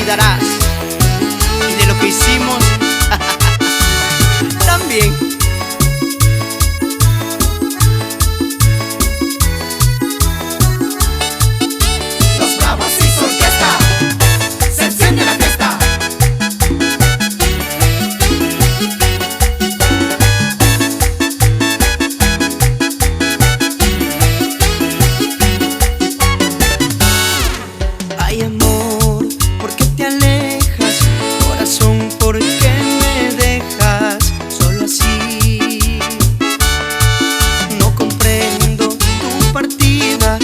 olvidarás, y de lo que hicimos también. Los Bravos y su orquesta, se enciende la fiesta. Ay, amor, ¿por qué te alejas? Corazón, ¿por qué me dejas solo así? No comprendo tu partida,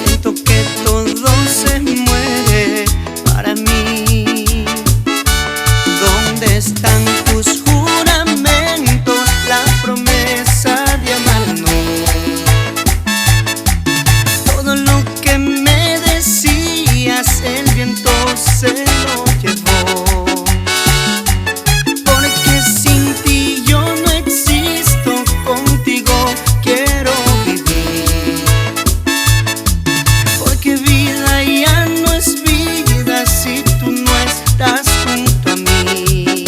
siento que todo se muere para mí. ¿Dónde están tus juramentos, la promesa de amarnos? Todo lo que me decías, el viento se lo llevó. Porque sin ti yo no existo, contigo quiero vivir. Porque vida ya no es vida si tú no estás junto a mí.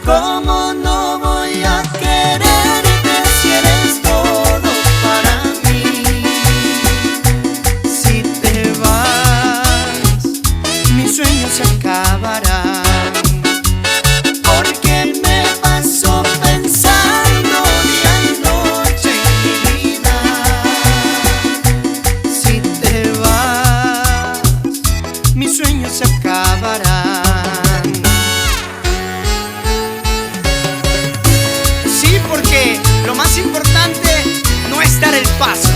¿Cómo no voy a quererte si eres todo para mí? Si te vas, mis sueños se acabarán. Porque me paso pensando día y noche en mi vida. Si te vas, mis sueños se acabarán. Sí, porque lo más importante no es dar el paso,